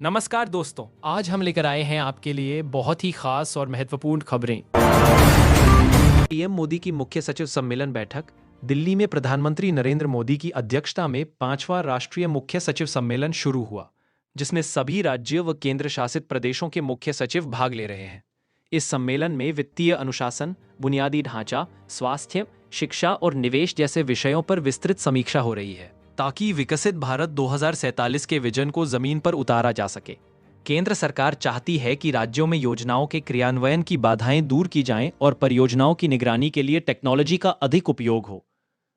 नमस्कार दोस्तों, आज हम लेकर आए हैं आपके लिए बहुत ही खास और महत्वपूर्ण खबरें। पीएम मोदी की मुख्य सचिव सम्मेलन बैठक। दिल्ली में प्रधानमंत्री नरेंद्र मोदी की अध्यक्षता में 5वां राष्ट्रीय मुख्य सचिव सम्मेलन शुरू हुआ, जिसमें सभी राज्यों व केंद्र शासित प्रदेशों के मुख्य सचिव भाग ले रहे हैं। इस सम्मेलन में वित्तीय अनुशासन, बुनियादी ढांचा, स्वास्थ्य, शिक्षा और निवेश जैसे विषयों पर विस्तृत समीक्षा हो रही है, ताकि विकसित भारत 2047 के विजन को जमीन पर उतारा जा सके। केंद्र सरकार चाहती है कि राज्यों में योजनाओं के क्रियान्वयन की बाधाएं दूर की जाएं और परियोजनाओं की निगरानी के लिए टेक्नोलॉजी का अधिक उपयोग हो।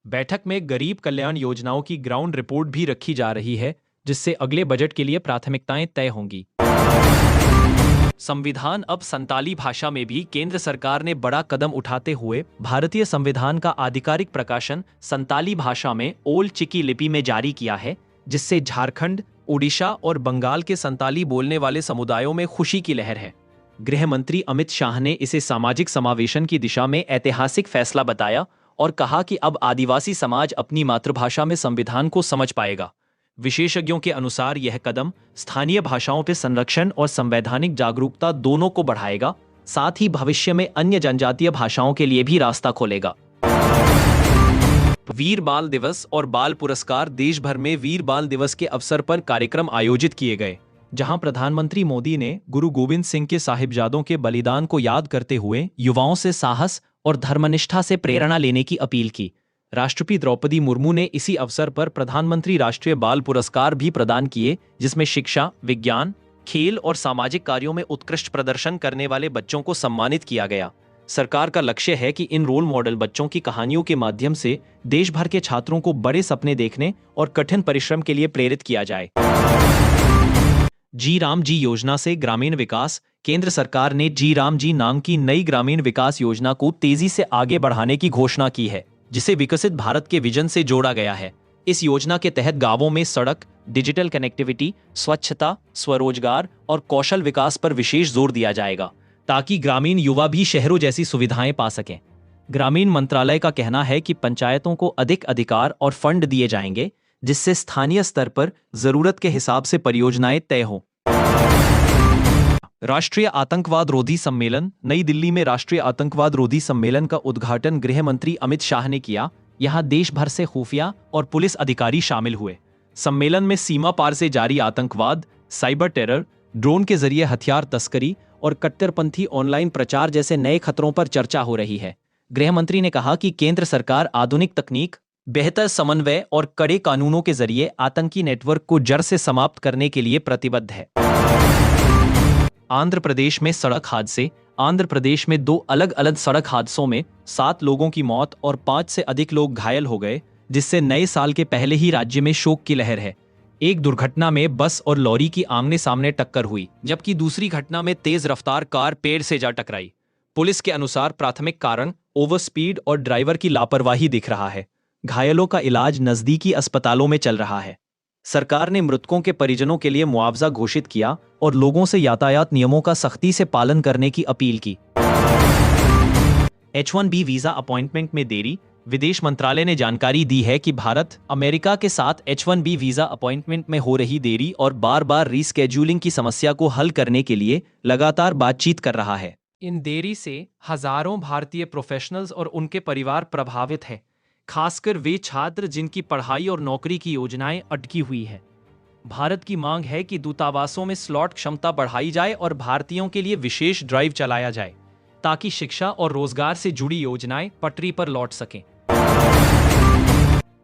बैठक में गरीब कल्याण योजनाओं की ग्राउंड रिपोर्ट भी रखी जा रही है, जिससे अगले बजट के लिए प्राथमिकताएं तय होंगी। संविधान अब संताली भाषा में भी। केंद्र सरकार ने बड़ा कदम उठाते हुए भारतीय संविधान का आधिकारिक प्रकाशन संताली भाषा में ओल चिकी लिपि में जारी किया है, जिससे झारखंड, ओडिशा और बंगाल के संताली बोलने वाले समुदायों में खुशी की लहर है। गृह मंत्री अमित शाह ने इसे सामाजिक समावेशन की दिशा में ऐतिहासिक फैसला बताया और कहा कि अब आदिवासी समाज अपनी मातृभाषा में संविधान को समझ पाएगा। विशेषज्ञों के अनुसार यह कदम स्थानीय भाषाओं पर संरक्षण और संवैधानिक जागरूकता दोनों को बढ़ाएगा, साथ ही भविष्य में अन्य जनजातीय भाषाओं के लिए भी रास्ता खोलेगा। वीर बाल दिवस और बाल पुरस्कार। देश भर में वीर बाल दिवस के अवसर पर कार्यक्रम आयोजित किए गए, जहां प्रधानमंत्री मोदी ने गुरु गोविंद सिंह के साहिबजादों के बलिदान को याद करते हुए युवाओं से साहस और धर्मनिष्ठा से प्रेरणा लेने की अपील की। राष्ट्रपति द्रौपदी मुर्मू ने इसी अवसर पर प्रधानमंत्री राष्ट्रीय बाल पुरस्कार भी प्रदान किए, जिसमें शिक्षा, विज्ञान, खेल और सामाजिक कार्यों में उत्कृष्ट प्रदर्शन करने वाले बच्चों को सम्मानित किया गया। सरकार का लक्ष्य है कि इन रोल मॉडल बच्चों की कहानियों के माध्यम से देश भर के छात्रों को बड़े सपने देखने और कठिन परिश्रम के लिए प्रेरित किया जाए। जी राम जी योजना से ग्रामीण विकास। केंद्र सरकार ने जी राम जी नाम की नई ग्रामीण विकास योजना को तेजी से आगे बढ़ाने की घोषणा की है, जिसे विकसित भारत के विजन से जोड़ा गया है। इस योजना के तहत गांवों में सड़क, डिजिटल कनेक्टिविटी, स्वच्छता, स्वरोजगार और कौशल विकास पर विशेष जोर दिया जाएगा, ताकि ग्रामीण युवा भी शहरों जैसी सुविधाएं पा सकें। ग्रामीण मंत्रालय का कहना है कि पंचायतों को अधिक अधिकार और फंड दिए जाएंगे, जिससे स्थानीय स्तर पर जरूरत के हिसाब से परियोजनाएं तय हों। राष्ट्रीय आतंकवाद रोधी सम्मेलन। नई दिल्ली में राष्ट्रीय आतंकवाद रोधी सम्मेलन का उद्घाटन गृह मंत्री अमित शाह ने किया। यहां देश भर से खुफिया और पुलिस अधिकारी शामिल हुए। सम्मेलन में सीमा पार से जारी आतंकवाद, साइबर टेरर, ड्रोन के जरिए हथियार तस्करी और कट्टरपंथी ऑनलाइन प्रचार जैसे नए खतरों पर चर्चा हो रही है। गृह मंत्री ने कहा कि केंद्र सरकार आधुनिक तकनीक, बेहतर समन्वय और कड़े कानूनों के जरिए आतंकी नेटवर्क को जड़ से समाप्त करने के लिए प्रतिबद्ध है। आंध्र प्रदेश में सड़क हादसे। आंध्र प्रदेश में 2 अलग अलग सड़क हादसों में 7 लोगों की मौत और 5 से अधिक लोग घायल हो गए, जिससे नए साल के पहले ही राज्य में शोक की लहर है। एक दुर्घटना में बस और लॉरी की आमने सामने टक्कर हुई, जबकि दूसरी घटना में तेज रफ्तार कार पेड़ से जा टकराई। पुलिस के अनुसार प्राथमिक कारण ओवर स्पीड और ड्राइवर की लापरवाही दिख रहा है। घायलों का इलाज नजदीकी अस्पतालों में चल रहा है। सरकार ने मृतकों के परिजनों के लिए मुआवजा घोषित किया और लोगों से यातायात नियमों का सख्ती से पालन करने की अपील की। H1B वीजा अपॉइंटमेंट में देरी। विदेश मंत्रालय ने जानकारी दी है कि भारत अमेरिका के साथ H1B वीजा अपॉइंटमेंट में हो रही देरी और बार बार रीस्केड्यूलिंग की समस्या को हल करने के लिए लगातार बातचीत कर रहा है। इन देरी से हजारों भारतीय प्रोफेशनल्स और उनके परिवार प्रभावित हैं, खासकर वे छात्र जिनकी पढ़ाई और नौकरी की योजनाएं अटकी हुई है। भारत की मांग है कि दूतावासों में स्लॉट क्षमता बढ़ाई जाए और भारतीयों के लिए विशेष ड्राइव चलाया जाए, ताकि शिक्षा और रोजगार से जुड़ी योजनाएं पटरी पर लौट सकें।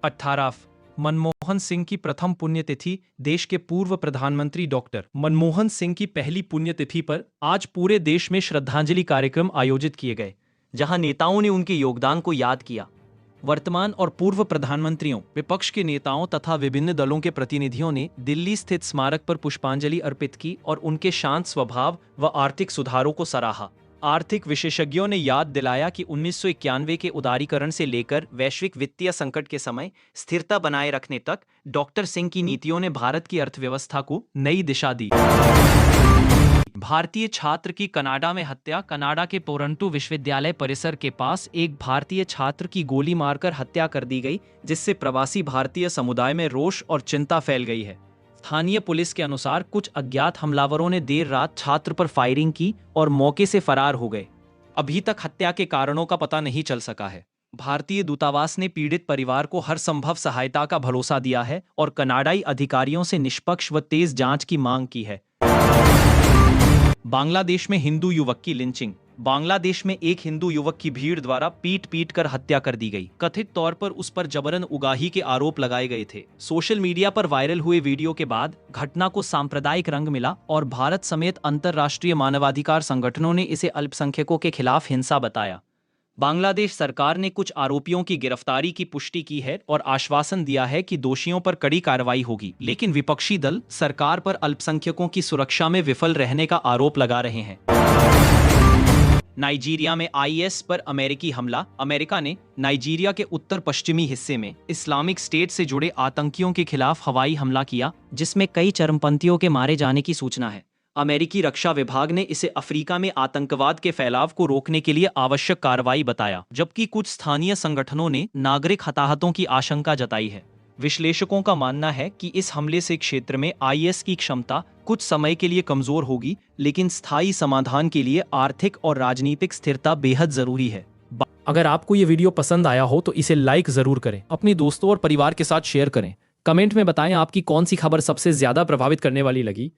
18 मनमोहन सिंह की प्रथम पुण्यतिथि। देश के पूर्व प्रधानमंत्री डॉक्टर मनमोहन सिंह की पहली पुण्यतिथि पर आज पूरे देश में श्रद्धांजलि कार्यक्रम आयोजित किए गए, जहां नेताओं ने उनके योगदान को याद किया। वर्तमान और पूर्व प्रधानमंत्रियों, विपक्ष के नेताओं तथा विभिन्न दलों के प्रतिनिधियों ने दिल्ली स्थित स्मारक पर पुष्पांजलि अर्पित की और उनके शांत स्वभाव व आर्थिक सुधारों को सराहा। आर्थिक विशेषज्ञों ने याद दिलाया कि 1991 के उदारीकरण से लेकर वैश्विक वित्तीय संकट के समय स्थिरता बनाए रखने तक डॉक्टर सिंह की नीतियों ने भारत की अर्थव्यवस्था को नई दिशा दी। भारतीय छात्र की कनाडा में हत्या। कनाडा के टोरंटो विश्वविद्यालय परिसर के पास एक भारतीय छात्र की गोली मारकर हत्या कर दी गई, जिससे प्रवासी भारतीय समुदाय में रोष और चिंता फैल गई है। स्थानीय पुलिस के अनुसार कुछ अज्ञात हमलावरों ने देर रात छात्र पर फायरिंग की और मौके से फरार हो गए। अभी तक हत्या के कारणों का पता नहीं चल सका है। भारतीय दूतावास ने पीड़ित परिवार को हर संभव सहायता का भरोसा दिया है और कनाडाई अधिकारियों से निष्पक्ष व तेज जांच की मांग की है। बांग्लादेश में हिंदू युवक की लिंचिंग। बांग्लादेश में एक हिंदू युवक की भीड़ द्वारा पीट कर हत्या कर दी गई। कथित तौर पर उस पर जबरन उगाही के आरोप लगाए गए थे। सोशल मीडिया पर वायरल हुए वीडियो के बाद घटना को सांप्रदायिक रंग मिला और भारत समेत अंतर्राष्ट्रीय मानवाधिकार संगठनों ने इसे अल्पसंख्यकों के खिलाफ हिंसा बताया। बांग्लादेश सरकार ने कुछ आरोपियों की गिरफ्तारी की पुष्टि की है और आश्वासन दिया है कि दोषियों पर कड़ी कार्रवाई होगी, लेकिन विपक्षी दल सरकार पर अल्पसंख्यकों की सुरक्षा में विफल रहने का आरोप लगा रहे हैं। नाइजीरिया में आईएस पर अमेरिकी हमला। अमेरिका ने नाइजीरिया के उत्तर पश्चिमी हिस्से में इस्लामिक स्टेट से जुड़े आतंकियों के खिलाफ हवाई हमला किया, जिसमें कई चरमपंथियों के मारे जाने की सूचना है। अमेरिकी रक्षा विभाग ने इसे अफ्रीका में आतंकवाद के फैलाव को रोकने के लिए आवश्यक कार्रवाई बताया, जबकि कुछ स्थानीय संगठनों ने नागरिक हताहतों की आशंका जताई है। विश्लेषकों का मानना है कि इस हमले से क्षेत्र में आईएस की क्षमता कुछ समय के लिए कमजोर होगी, लेकिन स्थायी समाधान के लिए आर्थिक और राजनीतिक स्थिरता बेहद जरूरी है। अगर आपको ये वीडियो पसंद आया हो तो इसे लाइक जरूर करें, अपने दोस्तों और परिवार के साथ शेयर करें। कमेंट में बताएं आपकी कौन सी खबर सबसे ज्यादा प्रभावित करने वाली लगी।